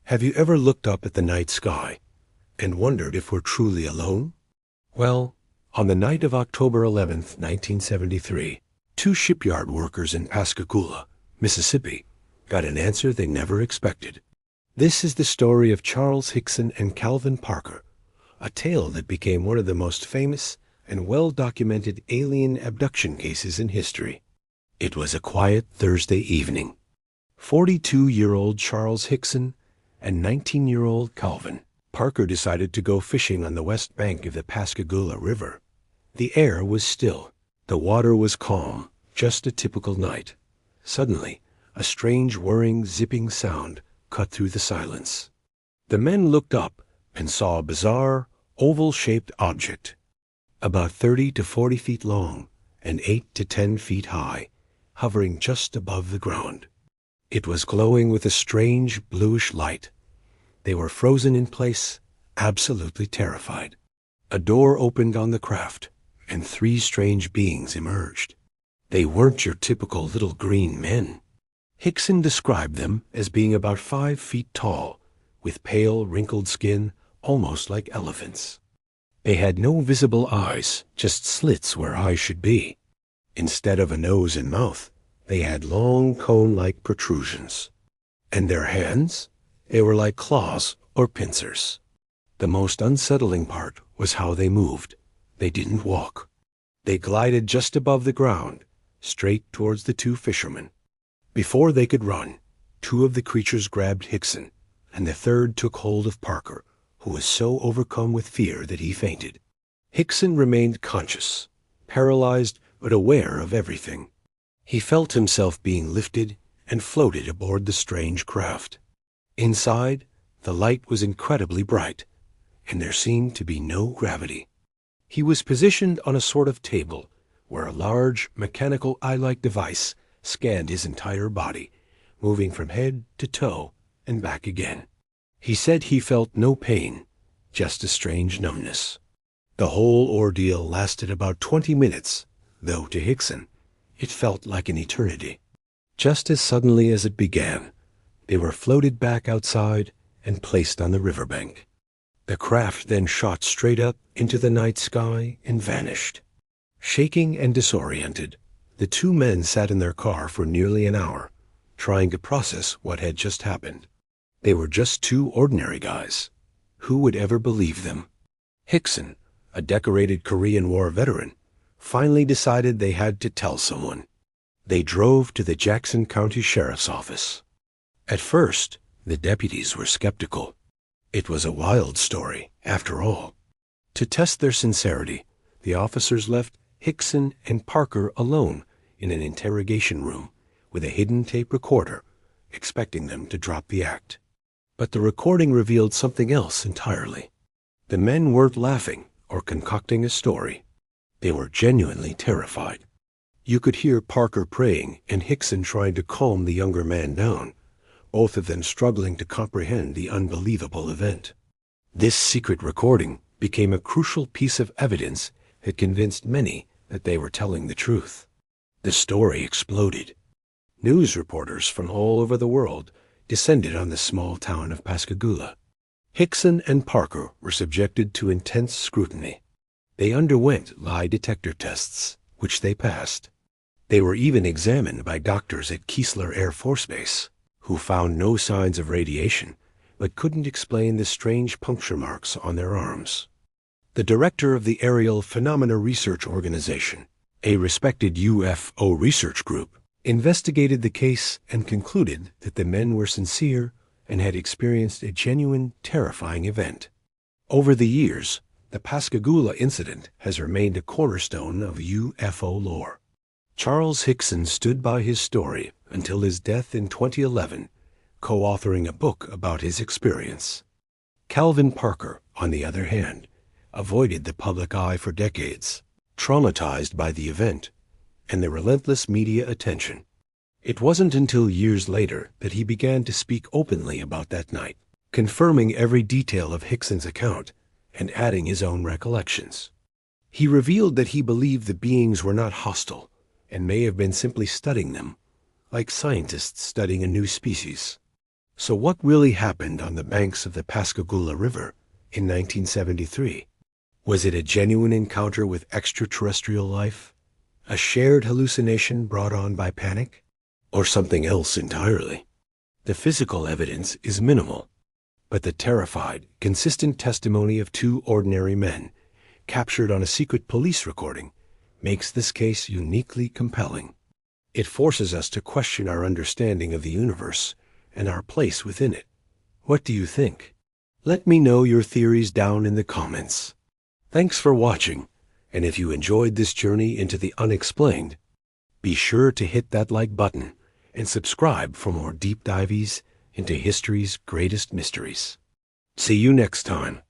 Have you ever looked up at the night sky and wondered if we're truly alone? Well, on the night of October 11th, 1973, two shipyard workers in Pascagoula, Mississippi, got an answer they never expected. This is the story of Charles Hickson and Calvin Parker, a tale that became one of the most famous and well-documented alien abduction cases in history. It was a quiet Thursday evening. 42-year-old Charles Hickson and 19-year-old Calvin Parker decided to go fishing on the west bank of the Pascagoula River. The air was still. The water was calm, just a typical night. Suddenly, a strange whirring, zipping sound cut through the silence. The men looked up and saw a bizarre, oval-shaped object, about 30 to 40 feet long and 8 to 10 feet high, hovering just above the ground. It was glowing with a strange bluish light. They were frozen in place, absolutely terrified. A door opened on the craft, and three strange beings emerged. They weren't your typical little green men. Hickson described them as being about 5 feet tall, with pale, wrinkled skin, almost like elephants. They had no visible eyes, just slits where eyes should be. Instead of a nose and mouth, they had long cone-like protrusions. And their hands? They were like claws or pincers. The most unsettling part was how they moved. They didn't walk. They glided just above the ground, straight towards the two fishermen. Before they could run, two of the creatures grabbed Hickson, and the third took hold of Parker, who was so overcome with fear that he fainted. Hickson remained conscious, paralyzed but aware of everything. He felt himself being lifted and floated aboard the strange craft. Inside, the light was incredibly bright, and there seemed to be no gravity. He was positioned on a sort of table where a large, mechanical eye-like device scanned his entire body, moving from head to toe and back again. He said he felt no pain, just a strange numbness. The whole ordeal lasted about 20 minutes, though to Hickson, it felt like an eternity. Just as suddenly as it began, they were floated back outside and placed on the riverbank. The craft then shot straight up into the night sky and vanished. Shaking and disoriented, the two men sat in their car for nearly an hour, trying to process what had just happened. They were just two ordinary guys. Who would ever believe them? Hickson, a decorated Korean War veteran, finally decided they had to tell someone. They drove to the Jackson County Sheriff's Office. At first, the deputies were skeptical. It was a wild story, after all. To test their sincerity, the officers left Hickson and Parker alone in an interrogation room with a hidden tape recorder, expecting them to drop the act. But the recording revealed something else entirely. The men weren't laughing or concocting a story. They were genuinely terrified. You could hear Parker praying and Hickson trying to calm the younger man down, both of them struggling to comprehend the unbelievable event. This secret recording became a crucial piece of evidence that convinced many that they were telling the truth. The story exploded. News reporters from all over the world descended on the small town of Pascagoula. Hickson and Parker were subjected to intense scrutiny. They underwent lie detector tests, which they passed. They were even examined by doctors at Keesler Air Force Base, who found no signs of radiation, but couldn't explain the strange puncture marks on their arms. The director of the Aerial Phenomena Research Organization, a respected UFO research group, investigated the case and concluded that the men were sincere and had experienced a genuine, terrifying event. Over the years, the Pascagoula incident has remained a cornerstone of UFO lore. Charles Hickson stood by his story until his death in 2011, co-authoring a book about his experience. Calvin Parker, on the other hand, avoided the public eye for decades, traumatized by the event and the relentless media attention. It wasn't until years later that he began to speak openly about that night, confirming every detail of Hickson's account and adding his own recollections. He revealed that he believed the beings were not hostile and may have been simply studying them, like scientists studying a new species. So what really happened on the banks of the Pascagoula River in 1973? Was it a genuine encounter with extraterrestrial life? A shared hallucination brought on by panic? Or something else entirely? The physical evidence is minimal, but the terrified, consistent testimony of two ordinary men, captured on a secret police recording, makes this case uniquely compelling. It forces us to question our understanding of the universe and our place within it. What do you think? Let me know your theories down in the comments. Thanks for watching, and if you enjoyed this journey into the unexplained, be sure to hit that like button and subscribe for more deep dives into history's greatest mysteries. See you next time.